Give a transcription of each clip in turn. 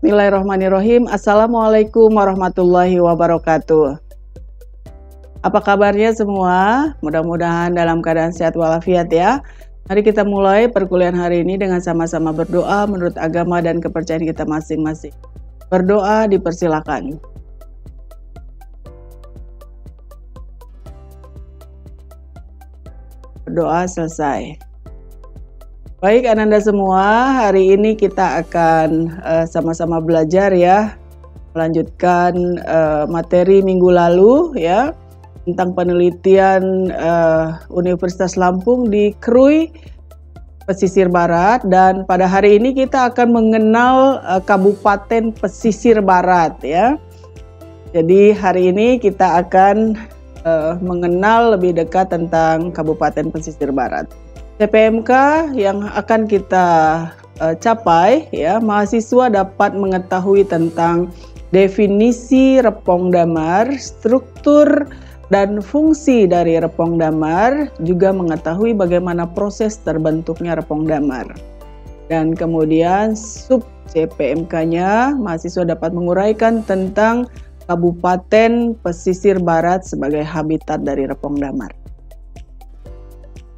Bismillahirrahmanirrahim. Assalamualaikum warahmatullahi wabarakatuh. Apa kabarnya semua? Mudah-mudahan dalam keadaan sehat walafiat ya. Mari kita mulai perkuliahan hari ini dengan sama-sama berdoa menurut agama dan kepercayaan kita masing-masing. Berdoa dipersilakan. Berdoa selesai. Baik Ananda semua, hari ini kita akan sama-sama belajar ya, melanjutkan materi minggu lalu ya, tentang penelitian Universitas Lampung di Krui, Pesisir Barat, dan pada hari ini kita akan mengenal Kabupaten Pesisir Barat ya. Jadi hari ini kita akan mengenal lebih dekat tentang Kabupaten Pesisir Barat. CPMK yang akan kita capai ya, mahasiswa dapat mengetahui tentang definisi Repong Damar, struktur dan fungsi dari Repong Damar, juga mengetahui bagaimana proses terbentuknya Repong Damar. Dan kemudian sub CPMK-nya, mahasiswa dapat menguraikan tentang Kabupaten Pesisir Barat sebagai habitat dari Repong Damar.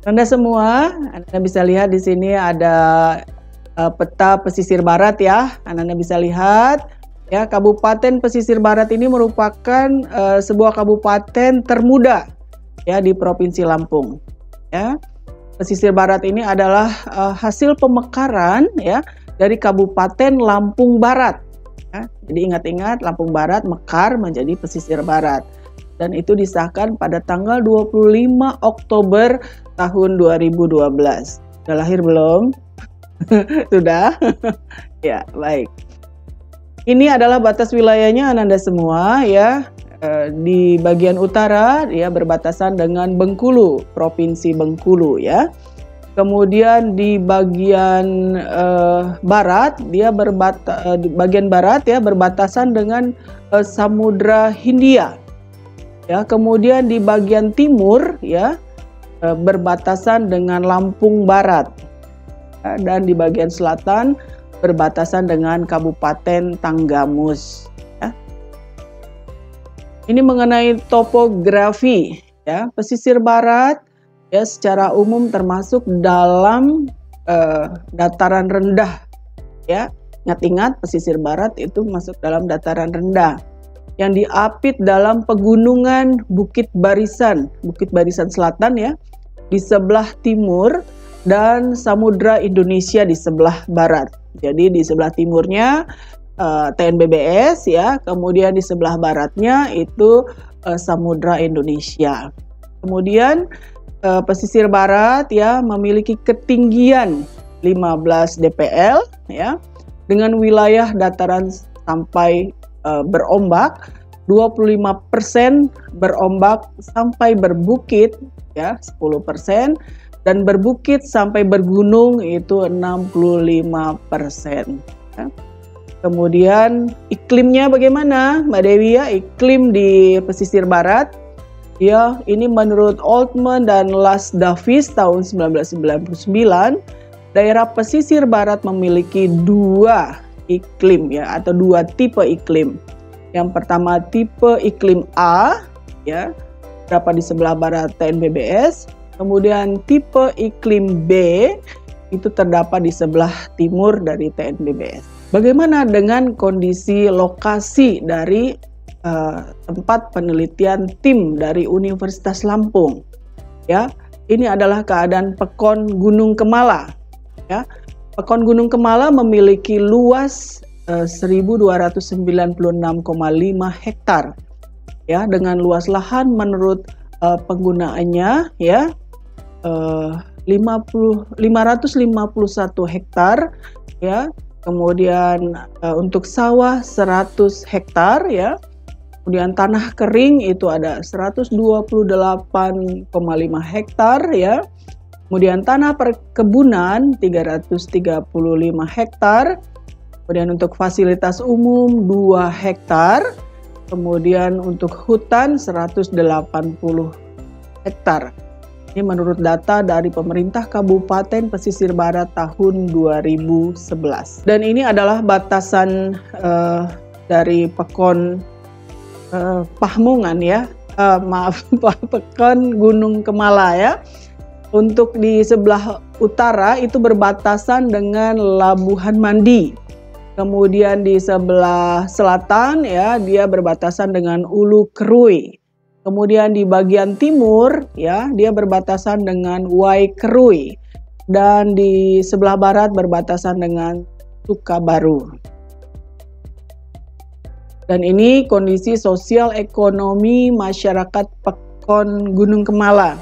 Anda semua, Anda bisa lihat di sini ada peta pesisir barat ya. Anda bisa lihat ya, Kabupaten Pesisir Barat ini merupakan sebuah kabupaten termuda ya di Provinsi Lampung. Ya. Pesisir Barat ini adalah hasil pemekaran ya dari Kabupaten Lampung Barat. Ya. Jadi ingat-ingat, Lampung Barat mekar menjadi Pesisir Barat. Dan itu disahkan pada tanggal 25 Oktober tahun 2012. Sudah lahir belum? Sudah? Ya, baik. Ini adalah batas wilayahnya Ananda semua ya. Di bagian utara dia berbatasan dengan Bengkulu, Provinsi Bengkulu ya. Kemudian di bagian barat dia di bagian barat ya berbatasan dengan Samudra Hindia. Ya, kemudian di bagian timur ya berbatasan dengan Lampung Barat, ya, dan di bagian selatan berbatasan dengan Kabupaten Tanggamus. Ya. Ini mengenai topografi ya, pesisir barat ya secara umum termasuk dalam dataran rendah ya. Ingat-ingat pesisir barat itu masuk dalam dataran rendah yang diapit dalam pegunungan Bukit Barisan Selatan ya, di sebelah timur dan Samudra Indonesia di sebelah barat. Jadi di sebelah timurnya TNBBS ya, kemudian di sebelah baratnya itu Samudra Indonesia. Kemudian pesisir barat ya memiliki ketinggian 15 dpl ya, dengan wilayah dataran sampai berombak 25% berombak sampai berbukit ya 10%, dan berbukit sampai bergunung itu 65% ya. Kemudian iklimnya bagaimana Mbak Dewi ya, iklim di pesisir barat ya, ini menurut Altman dan Las Davis tahun 1999, daerah pesisir barat memiliki dua iklim ya, atau dua tipe iklim. Yang pertama tipe iklim A ya, terdapat di sebelah barat TNBBS. Kemudian tipe iklim B itu terdapat di sebelah timur dari TNBBS. Bagaimana dengan kondisi lokasi dari tempat penelitian tim dari Universitas Lampung? Ya, ini adalah keadaan Pekon Gunung Kemala. Ya. Pekon Gunung Kemala memiliki luas 1.296,5 hektar ya, dengan luas lahan menurut penggunaannya ya 551 hektar ya, kemudian untuk sawah 100 hektar ya, kemudian tanah kering itu ada 128,5 hektar ya. Kemudian tanah perkebunan 335 hektar, kemudian untuk fasilitas umum 2 hektar, kemudian untuk hutan 180 hektar. Ini menurut data dari pemerintah Kabupaten Pesisir Barat tahun 2011. Dan ini adalah batasan dari Pekon Pahmungan ya. Pekon Gunung Kemala ya. Untuk di sebelah utara itu berbatasan dengan Labuhan Mandi. Kemudian di sebelah selatan ya dia berbatasan dengan Ulu Kerui. Kemudian di bagian timur ya dia berbatasan dengan Waikerui dan di sebelah barat berbatasan dengan Sukabaru. Dan ini kondisi sosial ekonomi masyarakat Pekon Gunung Kemala.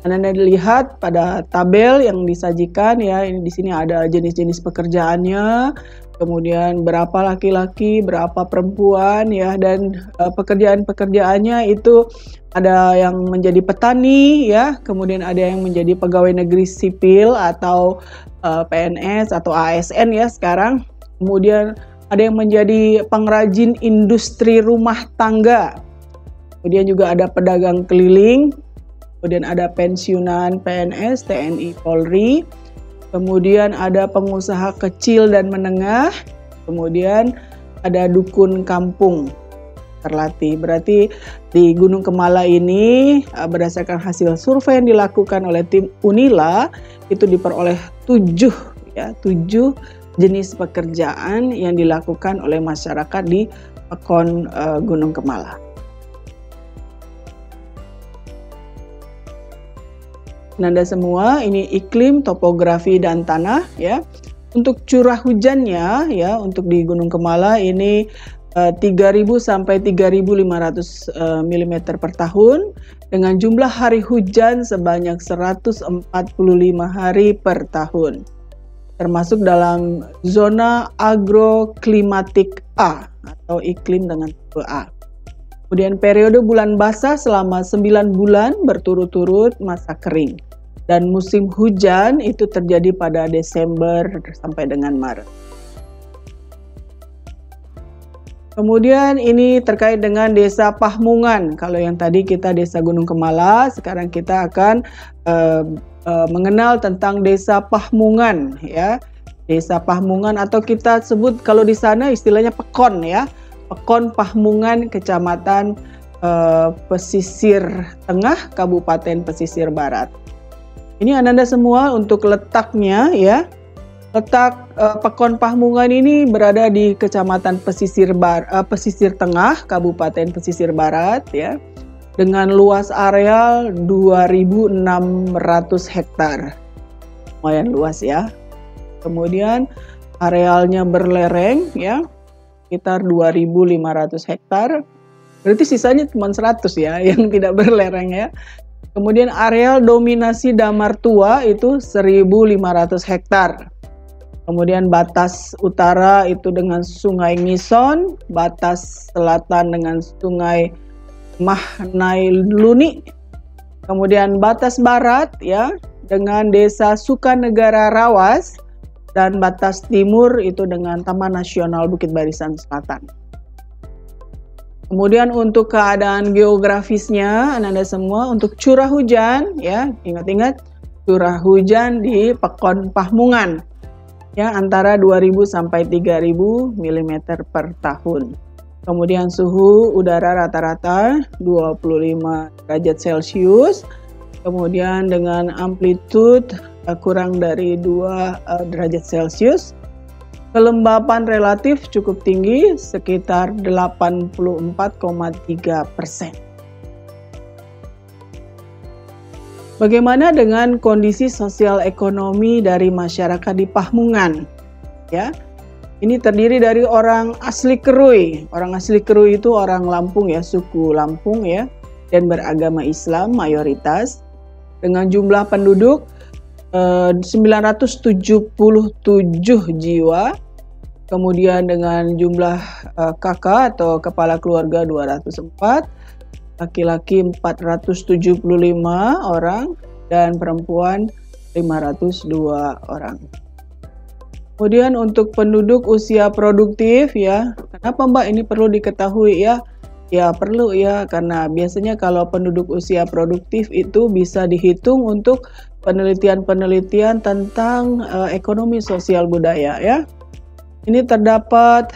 Anda lihat pada tabel yang disajikan ya, ini di sini ada jenis-jenis pekerjaannya, kemudian berapa laki-laki, berapa perempuan ya, dan pekerjaan-pekerjaannya itu ada yang menjadi petani ya, kemudian ada yang menjadi pegawai negeri sipil atau PNS atau ASN ya sekarang, kemudian ada yang menjadi pengrajin industri rumah tangga, kemudian juga ada pedagang keliling. Kemudian ada pensiunan PNS, TNI, Polri, kemudian ada pengusaha kecil dan menengah, kemudian ada dukun kampung terlatih. Berarti di Gunung Kemala ini berdasarkan hasil survei yang dilakukan oleh tim Unila itu diperoleh 7 jenis pekerjaan yang dilakukan oleh masyarakat di Pekon Gunung Kemala. Nanda semua, ini iklim, topografi dan tanah ya. Untuk curah hujannya ya, untuk di Gunung Kemala ini 3.000 sampai 3.500 mm per tahun dengan jumlah hari hujan sebanyak 145 hari per tahun. Termasuk dalam zona agroklimatik A atau iklim dengan tipe A. Kemudian periode bulan basah selama 9 bulan berturut-turut masa kering. Dan musim hujan itu terjadi pada Desember sampai dengan Maret. Kemudian ini terkait dengan Desa Pahmungan. Kalau yang tadi kita Desa Gunung Kemala, sekarang kita akan mengenal tentang Desa Pahmungan ya. Desa Pahmungan atau kita sebut kalau di sana istilahnya Pekon ya. Pekon Pahmungan, Kecamatan Pesisir Tengah, Kabupaten Pesisir Barat. Ini Ananda semua untuk letaknya ya. Letak Pekon Pahmungan ini berada di Kecamatan Pesisir Tengah, Kabupaten Pesisir Barat ya. Dengan luas areal 2.600 hektar. Lumayan luas ya. Kemudian arealnya berlereng ya. Sekitar 2.500 hektar. Berarti sisanya cuma 100 ya yang tidak berlereng ya. Kemudian areal dominasi Damar Tua itu 1.500 hektar. Kemudian batas utara itu dengan Sungai Ngison, batas selatan dengan Sungai Mahnailuni. Kemudian batas barat ya dengan Desa Sukanegara Rawas dan batas timur itu dengan Taman Nasional Bukit Barisan Selatan. Kemudian untuk keadaan geografisnya, Anda semua untuk curah hujan ya, ingat-ingat curah hujan di Pekon Pahmungan ya antara 2.000 sampai 3.000 mm per tahun. Kemudian suhu udara rata-rata 25 derajat Celcius. Kemudian dengan amplitude kurang dari 2 derajat Celcius. Kelembapan relatif cukup tinggi, sekitar 84,3%. Bagaimana dengan kondisi sosial ekonomi dari masyarakat di Pahmungan? Ya, ini terdiri dari orang asli Kerui. Orang asli Kerui itu orang Lampung ya, suku Lampung ya, dan beragama Islam mayoritas. Dengan jumlah penduduk 977 jiwa, kemudian dengan jumlah kakak atau kepala keluarga 204, laki-laki 475 orang, dan perempuan 502 orang. Kemudian untuk penduduk usia produktif ya, kenapa Mbak ini perlu diketahui ya? Ya perlu ya, karena biasanya kalau penduduk usia produktif itu bisa dihitung untuk penelitian-penelitian tentang ekonomi sosial budaya ya. Ini terdapat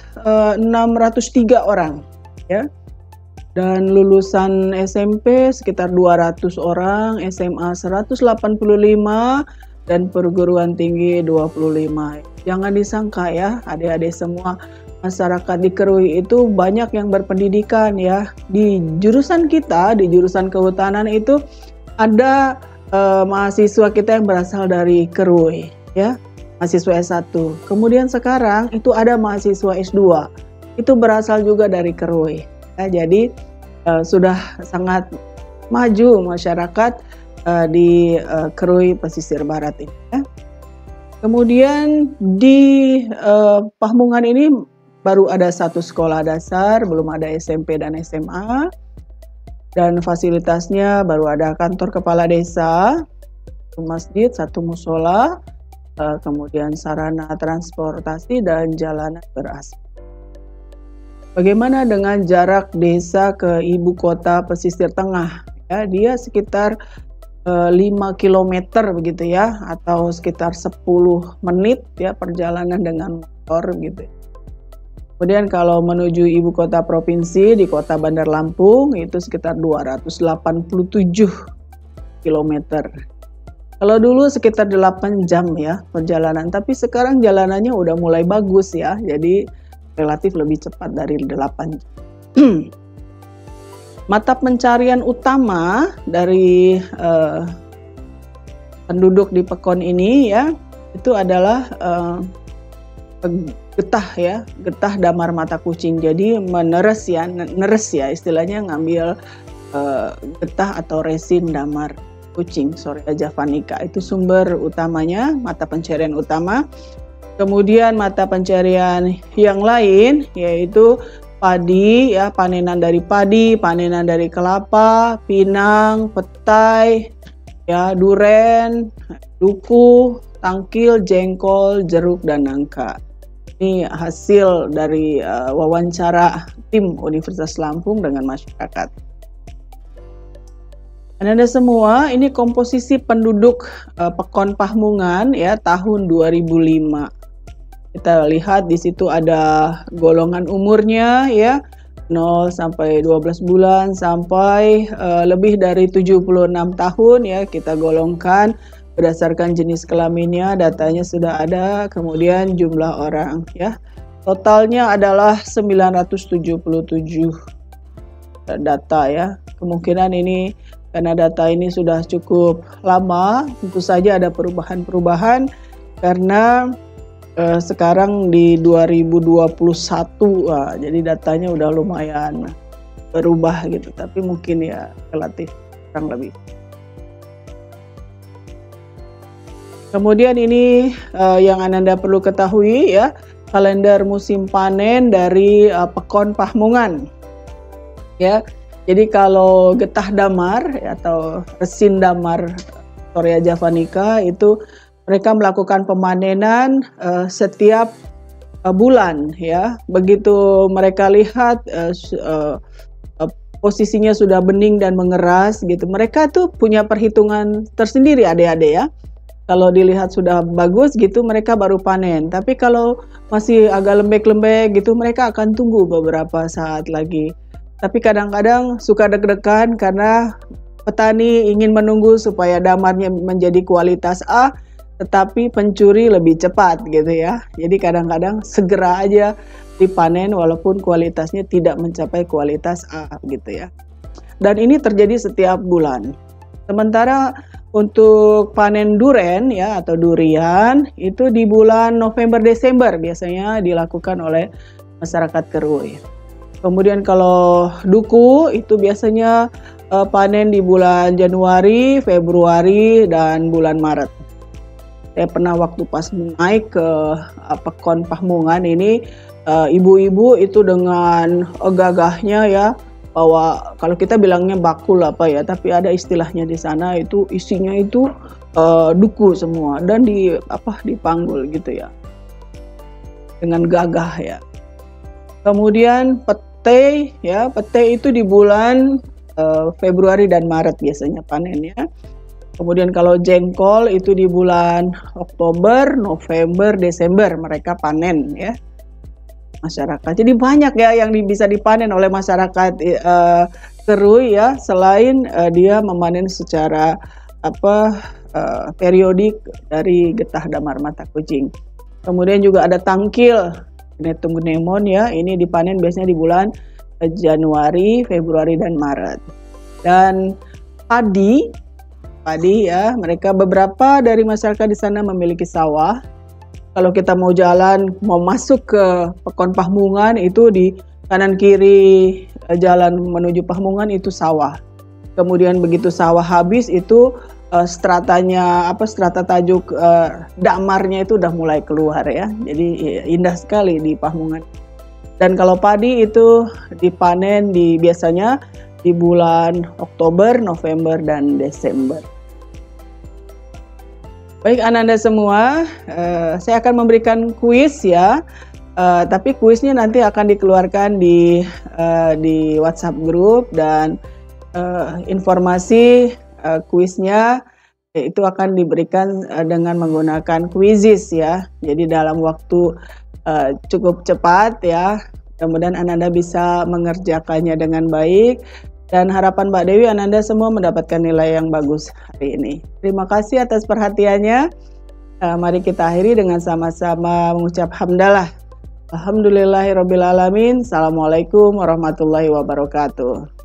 603 orang ya. Dan lulusan SMP sekitar 200 orang, SMA 185 dan perguruan tinggi 25. Jangan disangka ya, adik-adik semua, masyarakat di Kerui itu banyak yang berpendidikan ya. Di jurusan kita, di jurusan kehutanan itu ada mahasiswa kita yang berasal dari Kerui ya, mahasiswa S1. Kemudian sekarang itu ada mahasiswa S2, itu berasal juga dari Kerui ya. Jadi sudah sangat maju masyarakat di Kerui pesisir barat ini ya. Kemudian di Pahmungan ini baru ada satu sekolah dasar, belum ada SMP dan SMA. Dan fasilitasnya baru ada kantor kepala desa, satu masjid, satu musola, kemudian sarana transportasi dan jalanan beraspal. Bagaimana dengan jarak desa ke ibu kota pesisir tengah? Ya, dia sekitar 5 km begitu ya, atau sekitar 10 menit ya perjalanan dengan motor gitu. Kemudian kalau menuju ibu kota provinsi di kota Bandar Lampung itu sekitar 287 km. Kalau dulu sekitar 8 jam ya perjalanan, tapi sekarang jalanannya udah mulai bagus ya, jadi relatif lebih cepat dari 8 jam. Mata pencarian utama dari penduduk di Pekon ini ya, itu adalah getah ya, getah damar mata kucing. Jadi meneres ya, istilahnya ngambil getah atau resin damar kucing, Sorea javanica. Itu sumber utamanya, mata pencarian utama. Kemudian mata pencarian yang lain yaitu padi ya, panenan dari padi, panenan dari kelapa, pinang, petai, ya, duren, duku, tangkil, jengkol, jeruk dan nangka. Ini hasil dari wawancara tim Universitas Lampung dengan masyarakat. Anda semua, ini komposisi penduduk Pekon Pahmungan ya tahun 2005. Kita lihat di situ ada golongan umurnya ya, 0 sampai 12 bulan sampai lebih dari 76 tahun ya, kita golongkan berdasarkan jenis kelaminnya, datanya sudah ada, kemudian jumlah orang ya. Totalnya adalah 977 data ya. Kemungkinan ini karena data ini sudah cukup lama, tentu saja ada perubahan-perubahan karena sekarang di 2021 jadi datanya udah lumayan berubah gitu, tapi mungkin ya relatif kurang lebih. Kemudian ini yang Anda perlu ketahui ya, kalender musim panen dari Pekon Pahmungan. Ya. Jadi kalau getah damar atau resin damar Sorea javanica itu mereka melakukan pemanenan setiap bulan ya. Begitu mereka lihat posisinya sudah bening dan mengeras gitu, mereka tuh punya perhitungan tersendiri adik-adik ya. Kalau dilihat sudah bagus gitu, mereka baru panen. Tapi kalau masih agak lembek-lembek gitu, mereka akan tunggu beberapa saat lagi. Tapi kadang-kadang suka deg-degan karena petani ingin menunggu supaya damarnya menjadi kualitas A, tetapi pencuri lebih cepat gitu ya. Jadi kadang-kadang segera aja dipanen walaupun kualitasnya tidak mencapai kualitas A gitu ya. Dan ini terjadi setiap bulan. Sementara untuk panen duren ya atau durian itu di bulan November Desember biasanya dilakukan oleh masyarakat Kerui. Kemudian kalau duku itu biasanya panen di bulan Januari, Februari dan bulan Maret. Saya pernah waktu pas naik ke Pekon Pahmungan ini, ibu-ibu itu dengan gagahnya ya, bahwa kalau kita bilangnya bakul apa ya, tapi ada istilahnya di sana itu isinya itu duku semua dan dipanggul gitu ya, dengan gagah ya. Kemudian Pete ya, pete itu di bulan Februari dan Maret biasanya panennya. Kemudian kalau jengkol itu di bulan Oktober, November, Desember mereka panen ya masyarakat. Jadi banyak ya yang bisa dipanen oleh masyarakat Kerui ya, selain dia memanen secara periodik dari getah damar mata kucing. Kemudian juga ada tangkil, Netumnemon ya, ini dipanen biasanya di bulan Januari, Februari dan Maret. Dan padi ya, mereka beberapa dari masyarakat di sana memiliki sawah. Kalau kita mau jalan, mau masuk ke Pekon Pahmungan itu di kanan kiri jalan menuju Pahmungan itu sawah. Kemudian begitu sawah habis itu strata tajuk damarnya itu udah mulai keluar ya. Jadi indah sekali di Pahmungan. Dan kalau padi itu dipanen biasanya di bulan Oktober, November, dan Desember. Baik Ananda semua, saya akan memberikan kuis ya, tapi kuisnya nanti akan dikeluarkan di WhatsApp grup, dan informasi kuisnya itu akan diberikan dengan menggunakan Quizizz ya. Jadi dalam waktu cukup cepat ya, kemudian Ananda bisa mengerjakannya dengan baik. Dan harapan Mbak Dewi, Ananda semua mendapatkan nilai yang bagus hari ini. Terima kasih atas perhatiannya. Mari kita akhiri dengan sama-sama mengucap hamdalah. Alhamdulillahirrabbilalamin. Assalamualaikum warahmatullahi wabarakatuh.